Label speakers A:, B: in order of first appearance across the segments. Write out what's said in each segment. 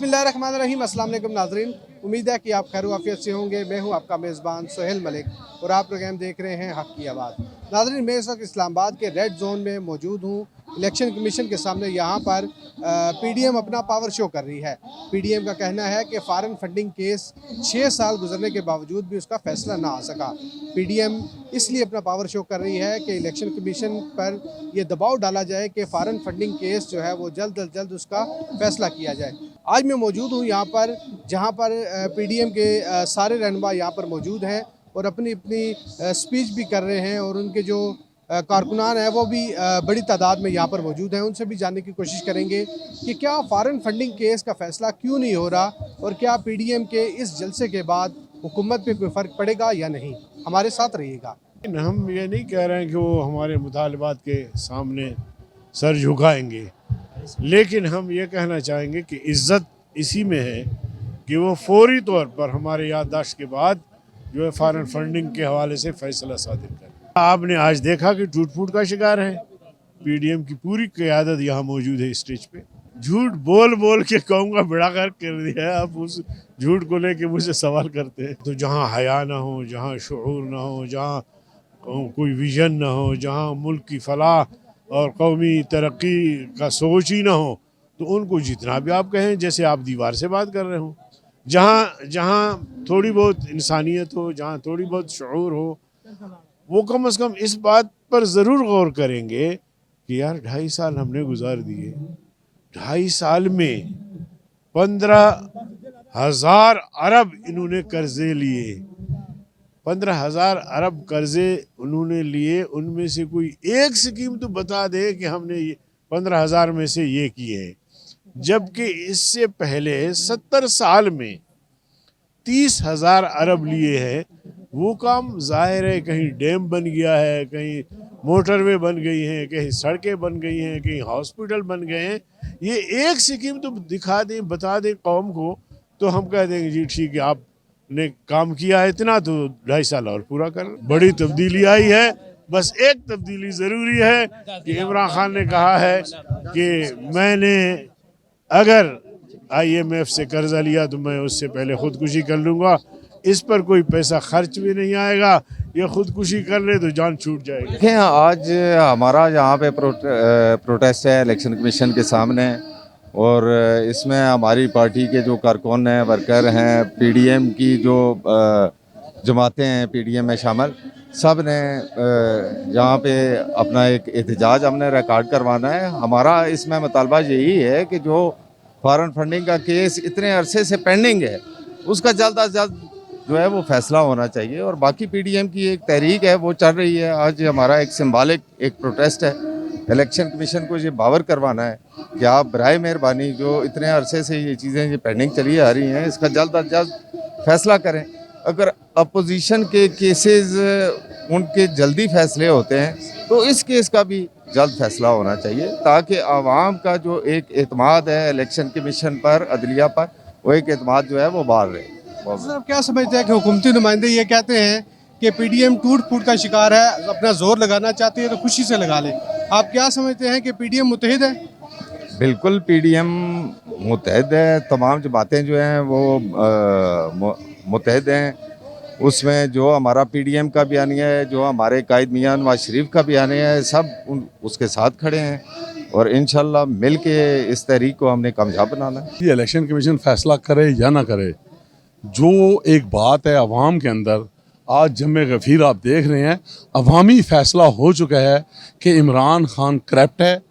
A: बिस्मिल्लाहिर्रहमानिर्रहीम। अस्सलाम वालेकुम नाज़रीन, उम्मीद है कि आप खैर आफियत से होंगे। मैं हूं आपका मेज़बान सोहेल मलिक और आप प्रोग्राम देख रहे हैं हक़ की आवाज़। नाज़रीन, मैं इस वक्त इस्लामाबाद के रेड जोन में मौजूद हूं। इलेक्शन कमीशन के सामने यहाँ पर पीडीएम अपना पावर शो कर रही है। पीडीएम का कहना है कि फ़ॉरेन फंडिंग केस 6 साल गुजरने के बावजूद भी उसका फैसला ना आ सका। पीडीएम इसलिए अपना पावर शो कर रही है कि इलेक्शन कमीशन पर यह दबाव डाला जाए कि फ़ॉरेन फंडिंग केस जो है वो जल्द अज जल्द उसका फैसला किया जाए। आज मैं मौजूद हूँ यहाँ पर, जहाँ पर पीडीएम के सारे रहनुमा यहाँ पर मौजूद हैं और अपनी अपनी स्पीच भी कर रहे हैं और उनके जो कारकुनान हैं वो भी बड़ी तादाद में यहाँ पर मौजूद हैं। उनसे भी जानने की कोशिश करेंगे कि क्या फ़ॉरेन फंडिंग केस का फ़ैसला क्यों नहीं हो रहा और क्या पीडीएम के इस जलसे के बाद हुकूमत पे कोई फ़र्क पड़ेगा या नहीं। हमारे साथ रहिएगा।
B: हम ये नहीं कह रहे हैं कि वो हमारे मुतालबात के सामने सर झुकाएंगे, लेकिन हम ये कहना चाहेंगे कि इज़्ज़त इसी में है कि वो फौरी तौर पर हमारे याददाश्त के बाद जो है फ़ॉरेन फंडिंग के हवाले से फ़ैसला सादिर करें। आपने आज देखा कि टूट फूट का शिकार है। पीडीएम की पूरी क़यादत यहाँ मौजूद है स्टेज पे। झूठ बोल बोल के कौम का बेड़ा गर्क कर दिया है। आप उस झूठ को लेके मुझसे सवाल करते हैं। तो जहाँ हया ना हो, जहाँ शऊर ना हो, जहाँ कोई विजन ना हो, जहाँ मुल्क की फलाह और कौमी तरक्की का सोच ही ना हो, तो उनको जितना भी आप कहें जैसे आप दीवार से बात कर रहे हो। जहाँ जहाँ थोड़ी बहुत इंसानियत हो, जहाँ थोड़ी बहुत शऊर हो, वो कम से कम इस बात पर ज़रूर गौर करेंगे कि यार 2.5 साल हमने गुजार दिए। 2.5 साल में 15,000 अरब इन्होंने कर्जे लिए। 15,000 अरब कर्जे उन्होंने लिए। उनमें से कोई एक स्कीम तो बता दे कि हमने 15,000 में से ये किए हैं, जबकि इससे पहले 70 साल में 30,000 अरब लिए हैं। वो काम जाहिर है कहीं डैम बन गया है, कहीं मोटरवे बन गई हैं, कहीं सड़कें बन गई हैं, कहीं हॉस्पिटल बन गए हैं। ये एक स्कीम तो दिखा दें, बता दें कौम को, तो हम कह देंगे जी ठीक है, आपने काम किया है इतना, तो 2.5 साल और पूरा कर। बड़ी तब्दीली आई है। बस एक तब्दीली ज़रूरी है कि इमरान खान ने कहा है कि मैंने अगर IMF से कर्जा लिया तो मैं उससे पहले खुदकुशी कर लूँगा। इस पर कोई पैसा खर्च भी नहीं आएगा। ये खुदकुशी कर ले तो जान छूट जाएगी।
C: देखें, आज हमारा यहाँ पे प्रोटेस्ट है इलेक्शन कमीशन के सामने, और इसमें हमारी पार्टी के जो कारकुन हैं, वर्कर हैं, पीडीएम की जो जमातें हैं पीडीएम में शामिल, सब ने यहाँ पे अपना एक एहतजाज हमने रिकॉर्ड करवाना है। हमारा इसमें मुतालबा यही है कि जो फॉरेन फंडिंग का केस इतने अरसे से पेंडिंग है, उसका जल्द अज जल्द जो है वो फैसला होना चाहिए। और बाकी पीडीएम की एक तहरीक है वो चल रही है। आज हमारा एक सिंबॉलिक एक प्रोटेस्ट है। इलेक्शन कमीशन को ये बावर करवाना है कि आप बराए मेहरबानी जो इतने अरसे से ये चीज़ें ये पेंडिंग चली आ रही हैं, इसका जल्द अज जल्द फैसला करें। अगर अपोजिशन के केसेस उनके जल्दी फैसले होते हैं तो इस केस का भी जल्द फैसला होना चाहिए, ताकि आवाम का जो एक एतमाद है इलेक्शन कमीशन पर, अदलिया पर, वो एक एतमाद जो है वो बाहर रहे।
A: आप क्या समझते हैं कि हुकूमती नुमाइंदे ये कहते हैं कि पीडीएम टूट फूट का शिकार है, अपना जोर लगाना चाहती है तो खुशी से लगा ले। आप क्या समझते हैं कि पीडीएम मुत्तहिद है?
C: बिल्कुल पीडीएम मुत्तहिद है। तमाम जमातें जो हैं वो मुत्तहिद हैं। उसमें जो हमारा पीडीएम का बयानिया है, जो हमारे कायद मियां नवाज शरीफ का बयानिया है, सब उसके साथ खड़े हैं और इंशाल्लाह मिल के इस तहरीक को हमने कामयाब बनाना है।
D: ये इलेक्शन कमीशन फैसला करे या ना करे, जो एक बात है अवाम के अंदर, आज जमे गफीर आप देख रहे हैं, अवामी फैसला हो चुका है कि इमरान खान करप्ट है,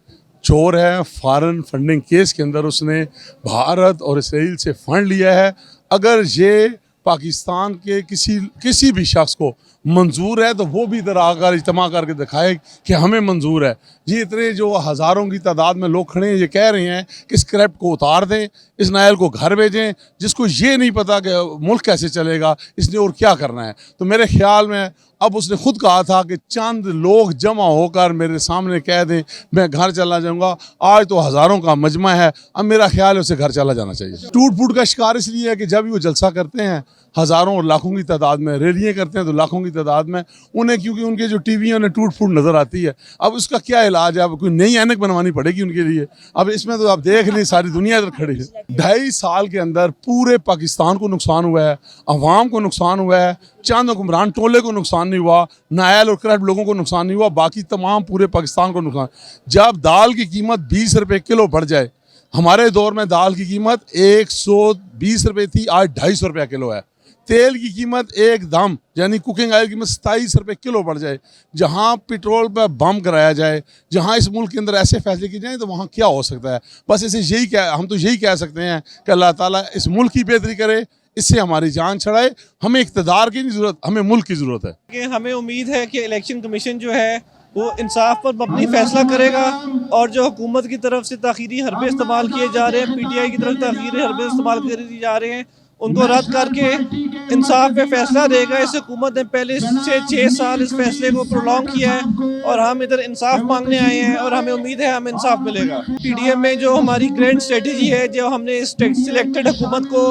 D: चोर है। फॉरेन फंडिंग केस के अंदर उसने भारत और इसराइल से फंड लिया है। अगर ये पाकिस्तान के किसी भी शख्स को मंजूर है तो वो भी इधर आकर इज्तिमा करके दिखाए कि हमें मंजूर है। ये इतने जो हज़ारों की तादाद में लोग खड़े हैं, ये कह रहे हैं कि इस करप्ट को उतार दें, इस नायल को घर भेजें, जिसको ये नहीं पता कि मुल्क कैसे चलेगा, इसने और क्या करना है। तो मेरे ख्याल में अब उसने खुद कहा था कि चंद लोग जमा होकर मेरे सामने कह दें मैं घर चला जाऊंगा। आज तो हज़ारों का मजमा है। अब मेरा ख्याल है उसे घर चला जाना चाहिए। टूट फूट का शिकार इसलिए है कि जब वो जलसा करते हैं हज़ारों और लाखों की तादाद में, रैलियाँ करते हैं तो लाखों की तादाद में, उन्हें क्योंकि उनके जो टीवी ने टूट फूट नज़र आती है। अब उसका क्या इलाज है? अब कोई नई ऐनक बनवानी पड़ेगी उनके लिए। अब इसमें तो आप देख लें सारी दुनिया इधर खड़ी है। 2.5 साल के अंदर पूरे पाकिस्तान को नुकसान हुआ है, अवाम को नुकसान हुआ है, चंद हुक्मरान टोले को नुकसान नहीं हुआ, नायल और करप्ट लोगों को नुकसान नहीं हुआ, बाकी तमाम पूरे पाकिस्तान को नुकसान। जब दाल की कीमत 20 रुपये किलो बढ़ जाए, हमारे दौर में दाल की कीमत 120 रुपये थी, आज 250 रुपया किलो है। तेल की कीमत एकदम यानी कुकिंग ऑयल की कीमत 27 रुपये किलो बढ़ जाए, जहाँ पेट्रोल पर बम कराया जाए, जहाँ इस मुल्क के अंदर ऐसे फैसले किए जाएँ तो वहाँ क्या हो सकता है? बस इसे हम तो यही कह सकते हैं कि अल्लाह ताला इस मुल्क की बेहतरी करे, इससे हमारी जान छड़ाए। हमें इक़्तिदार की नहीं ज़रूरत, हमें मुल्क की ज़रूरत है।
E: कि हमें उम्मीद है कि इलेक्शन कमीशन जो है वो इंसाफ पर मबनी फैसला करेगा, और जो हुकूमत की तरफ से ताख़ीरी हरबे इस्तेमाल किए जा रहे हैं, PTI की तरफ ताख़ीरी हरबे इस्तेमाल किए जा रहे हैं, उनको रद्द करके इंसाफ पे फैसला देगा। इस हुकूमत ने पहले से 6 साल इस फैसले को प्रोलॉन्ग किया है, और हम इधर इंसाफ मांगने आए हैं, और हमें उम्मीद है हमें इंसाफ मिलेगा। PDM में जो हमारी ग्रैंड स्ट्रेटजी है, जो हमने इस सिलेक्टेड हुकूमत को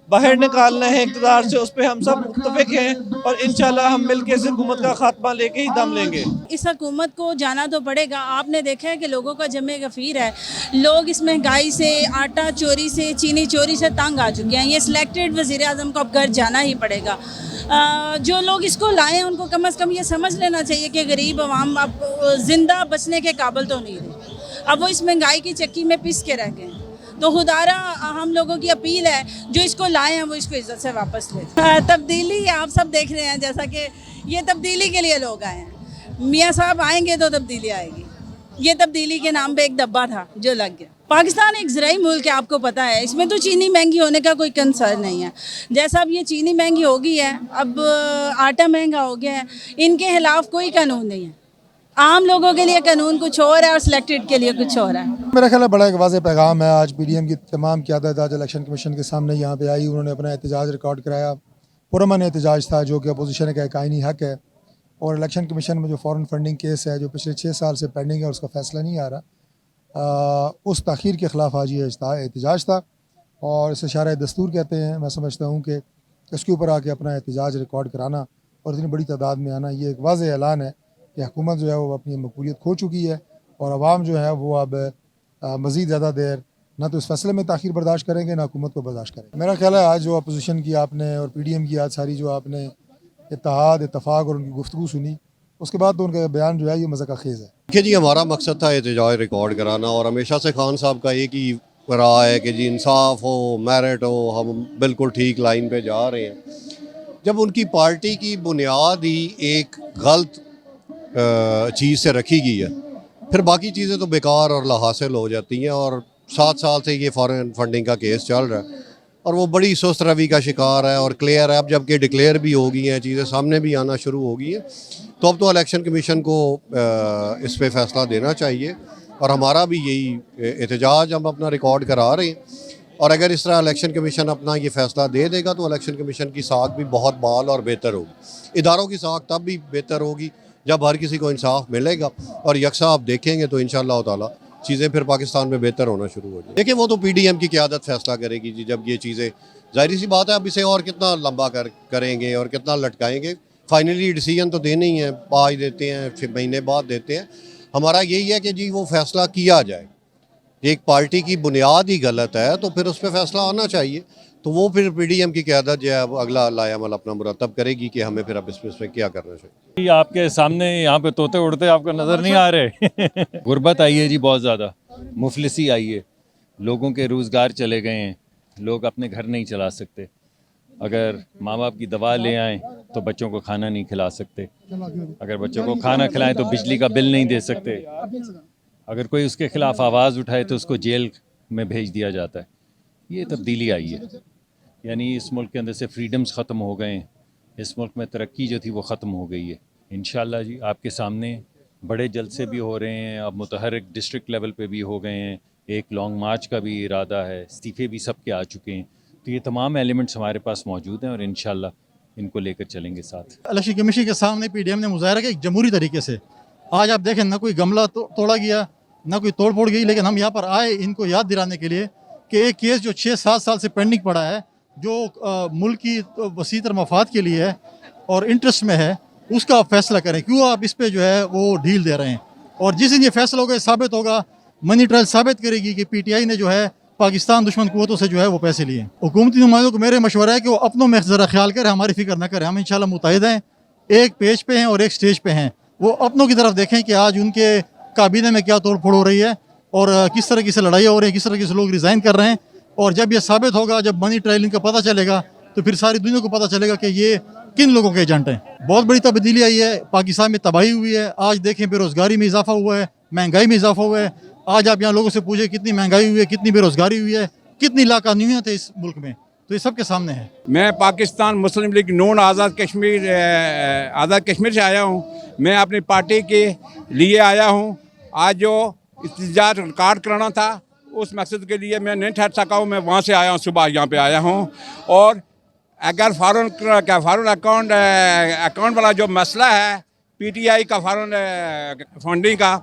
E: बाहर निकालना है इक़्तिदार से, उस पर हम सब मुत्तफ़िक़ हैं, और इंशाल्लाह हम मिलकर इस हुकूमत का खात्मा लेके ही दम लेंगे।
F: इस हुकूमत को जाना तो पड़ेगा। आपने देखा है कि लोगों का जमे गफ़ीर है, लोग इस महंगाई से, आटा चोरी से, चीनी चोरी से तंग आ चुके हैं। ये सिलेक्टेड वज़ीर आज़म को अब घर जाना ही पड़ेगा। जो लोग इसको लाए हैं उनको कम से कम ये समझ लेना चाहिए कि गरीब अवाम अब ज़िंदा बचने के काबिल तो नहीं रहे, अब वो इस महंगाई की चक्की में पिस के रह गए। तो खुदारा हम लोगों की अपील है, जो इसको लाए हैं वो इसको इज्जत से वापस ले। तब्दीली आप सब देख रहे हैं, जैसा कि ये तब्दीली के लिए लोग आए हैं। मियाँ साहब आएंगे तो तब्दीली आएगी। ये तब्दीली के नाम पे एक डब्बा था जो लग गया। पाकिस्तान एक ज़राई मुल्क है, आपको पता है, इसमें तो चीनी महंगी होने का कोई कंसर्न नहीं है। जैसा अब ये चीनी महंगी हो गई है, अब आटा महंगा हो गया है, इनके खिलाफ कोई कानून नहीं है। आम लोगों के लिए कानून कुछ और है और सिलेक्टेड के लिए कुछ और है।
G: मेरा ख्याल है बड़ा एक वाज़ेह पैगाम है। आज PDM की तमाम क़यादत आज इलेक्शन कमीशन के सामने यहाँ पे आई, उन्होंने अपना एहतजाज रिकॉर्ड कराया। पुरअमन एहतजाज था, जो कि अपोजिशन का एक आइनी हक है, और इलेक्शन कमीशन में जो फ़ॉरेन फंडिंग केस है जो पिछले 6 साल से पेंडिंग है, उसका फ़ैसला नहीं आ रहा, उस ताख़ीर के ख़िलाफ़ आज ये एहतजाज था, और इसे इशारा दस्तूर कहते हैं। मैं समझता हूँ कि इसके ऊपर आके अपना एहतजाज रिकॉर्ड कराना और इतनी बड़ी तादाद में आना, ये एक वाज़ेह ऐलान है कि हुकूमत जो है वो अपनी मकबूलियत खो चुकी है, और आवाम जो है वो अब मज़ीद ज़्यादा देर ना तो इस फैसले में ताख़ीर बर्दाश्त करेंगे, ना हुकूमत को बर्दाश्त करेंगे। मेरा ख्याल है आज जो अपोजिशन की आपने और PDM की आज सारी जो आपने इत्तेहाद, इत्तफ़ाक़ और उनकी गुफ्तगू सुनी, उसके बाद तो उनका बयान जो है ये मज़ाक़ खेज़ है।
H: देखिए जी, हमारा मकसद था एहतजाज रिकॉर्ड कराना, और हमेशा से खान साहब का एक ही रहा है कि जी इंसाफ हो, मेरिट हो, हम बिल्कुल ठीक लाइन पे जा रहे हैं। जब उनकी पार्टी की बुनियाद ही एक गलत चीज़ से रखी गई है, फिर बाकी चीज़ें तो बेकार और लाहासिल हो जाती हैं। और 7 साल से ये फॉरेन फंडिंग का केस चल रहा है, और वो बड़ी सुस्त रवि का शिकार है, और क्लियर है अब, जबकि डिक्लेयर भी हो गई हैं, चीज़ें सामने भी आना शुरू हो गई हैं, तो अब तो इलेक्शन कमीशन को इस पर फैसला देना चाहिए। और हमारा भी यही एहतजाज हम अपना रिकॉर्ड करा रहे हैं, और अगर इस तरह इलेक्शन कमीशन अपना ये फैसला दे देगा तो इलेक्शन कमीशन की साख भी बहुत बाल और बेहतर होगी। इदारों की साख तब भी बेहतर होगी जब हर किसी को इंसाफ मिलेगा, और यकसा आप देखेंगे तो इंशाअल्लाह ताला चीज़ें फिर पाकिस्तान में बेहतर होना शुरू हो जाए। देखिए, वो तो PDM की क़यादत फैसला करेगी जी, जब ये चीज़ें, ज़ाहिर सी बात है, अब इसे और कितना लंबा करेंगे और कितना लटकाएंगे। फाइनली डिसीजन तो देने ही है, आज देते हैं फिर महीने बाद देते हैं। हमारा यही है कि जी वो फैसला किया जाए। एक पार्टी की बुनियाद ही गलत है तो फिर उस पर फैसला आना चाहिए, तो वो फिर PDM की क़यादत जो है अब अगला लायामल अपना मुरतब करेगी कि हमें फिर अब इसमें क्या करना चाहिए।
I: आपके सामने यहाँ पे तोते उड़ते आपको नज़र नहीं आ रहे। गुर्बत आई है जी, बहुत ज़्यादा मुफलिसी आई है, लोगों के रोज़गार चले गए हैं, लोग अपने घर नहीं चला सकते। अगर माँ बाप की दवा ले आएँ तो बच्चों को खाना नहीं खिला सकते, अगर बच्चों को खाना खिलाएं तो बिजली का बिल नहीं दे सकते, अगर कोई उसके ख़िलाफ़ आवाज़ उठाए तो उसको जेल में भेज दिया जाता है। ये तब्दीली आई है, यानी इस मुल्क के अंदर से फ्रीडम्स ख़त्म हो गए हैं, इस मुल्क में तरक्की जो थी वो ख़त्म हो गई है। इंशाअल्लाह जी आपके सामने बड़े जलसे भी हो रहे हैं, अब मुतहर्रिक डिस्ट्रिक्ट लेवल पे भी हो गए हैं, एक लॉन्ग मार्च का भी इरादा है, इस्तीफ़े भी सबके आ चुके हैं। तो ये तमाम एलिमेंट्स हमारे पास मौजूद हैं और इंशाअल्लाह इनको लेकर चलेंगे साथ।
J: इलेक्शन कमीशन के सामने PDM ने मुजाहरा किया जमहूरी तरीके से। आज आप देखें, ना कोई गमला तोड़ा गया, ना कोई तोड़ फोड़ गई, लेकिन हम यहाँ पर आए इनको याद दिलाने के लिए कि एक केस जो 6-7 साल से पेंडिंग पड़ा है, जो मुल्क की वसीतर मफाद के लिए है और इंटरेस्ट में है, उसका आप फैसला करें, क्यों आप इस पे जो है वो ढील दे रहे हैं। और जिस दिन ये फैसला होगा, साबित होगा, मनी ट्रायल साबित करेगी कि पीटीआई ने जो है पाकिस्तान दुश्मन कुव्वतों से जो है वो पैसे लिए। हुकूमती नुमाइंदों को मेरे मशवरा है कि वो अपनों में ज़रा ख्याल करें, हमारी फिक्र न करें। हम इंशाल्लाह मुतहिद हैं, एक पेज पे हैं और एक स्टेज पे हैं। वो अपनों की तरफ देखें कि आज उनके काबीने में क्या तोड़ फोड़ हो रही है और किस तरह की से लड़ाई हो रही है, किस तरह के से लोग रिज़ाइन कर रहे हैं। और जब ये साबित होगा, जब मनी ट्रायलिंग का पता चलेगा, तो फिर सारी दुनिया को पता चलेगा कि ये किन लोगों के एजेंट हैं। बहुत बड़ी तब्दीली आई है, पाकिस्तान में तबाही हुई है। आज देखें, बेरोज़गारी में इजाफा हुआ है, महंगाई में इजाफा हुआ है। आज आप यहाँ लोगों से पूछे कितनी महंगाई हुई है, कितनी बेरोज़गारी हुई है, कितनी लाकानूनियत है इस मुल्क में, तो ये सबके सामने है।
K: मैं पाकिस्तान मुस्लिम लीग नून आज़ाद कश्मीर से आया हूँ। मैं अपनी पार्टी के लिए आया हूँ। आज जो इत्तेजाज रिकॉर्ड कराना था, उस मकसद के लिए मैं नहीं ठहर सका हूँ। मैं वहाँ से आया हूँ, सुबह यहाँ पे आया हूँ। और अगर फॉरेन अकाउंट वाला जो मसला है, पीटीआई का फॉरेन फंडिंग का,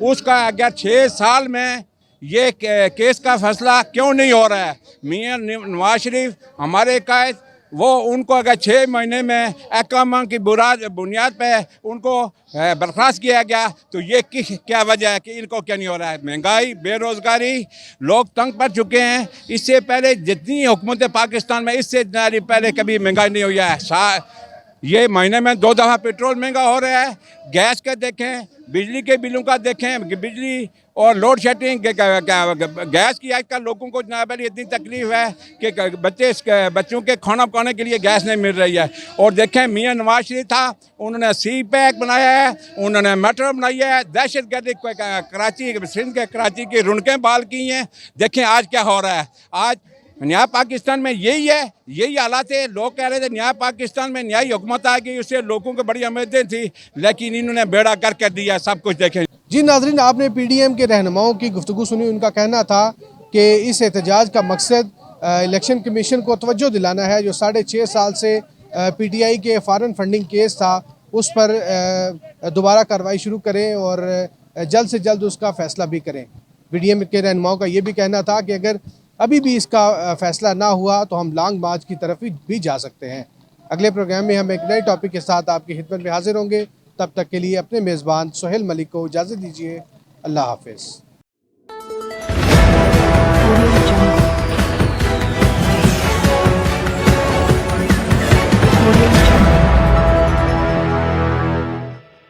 K: उसका अगर 6 साल में ये केस का फैसला क्यों नहीं हो रहा है। मियां नवाज शरीफ हमारे कायद, वो उनको अगर 6 महीने में अहकाम की बुनियाद पे उनको बर्खास्त किया गया, तो ये क्या वजह है कि इनको क्या नहीं हो रहा है। महंगाई, बेरोज़गारी, लोग तंग पड़ चुके हैं। इससे पहले जितनी हुकूमत पाकिस्तान में, इससे पहले कभी महंगाई नहीं हुई है। ये महीने में 2 दफ़ा पेट्रोल महंगा हो रहा है। गैस का देखें, बिजली के बिलों का देखें, बिजली और लोड शेडिंग, गैस की आजकल लोगों को जनाब इतनी तकलीफ है कि बच्चों के खाना पकाने के लिए गैस नहीं मिल रही है। और देखें, मियां नवाज शरीफ था, उन्होंने सी पैक बनाया है, उन्होंने मेट्रो बनाई है, दहशतगर्दी कराची, सिंध के कराची की रुनकें बहाल की हैं। देखें आज क्या हो रहा है। आज नया पाकिस्तान में यही है, यही हालात है। लोग कह रहे थे नया पाकिस्तान में नई हुकूमत आ गई, उससे लोगों को बड़ी उम्मीदें थी, लेकिन इन्होंने बेड़ा कर कर दिया सब कुछ। देखें
A: जी नाजरीन, आपने पीडीएम के रहनुमाओं की गुफ्तगू सुनी। उनका कहना था कि इस एहतजाज का मकसद इलेक्शन कमीशन को तवज्जो दिलाना है। जो 6.5 साल से पीटीआई के फॉरेन फंडिंग केस था, उस पर दोबारा कार्रवाई शुरू करें और जल्द से जल्द उसका फैसला भी करें। पीडीएम के रहनुमाओं का ये भी कहना था कि अगर अभी भी इसका फैसला ना हुआ तो हम लॉन्ग मार्च की तरफ भी जा सकते हैं। अगले प्रोग्राम में हम एक नए टॉपिक के साथ आपकी खिदमत में हाजिर होंगे। तब तक के लिए अपने मेज़बान सोहेल मलिक को इजाज़त दीजिए। अल्लाह हाफिज़।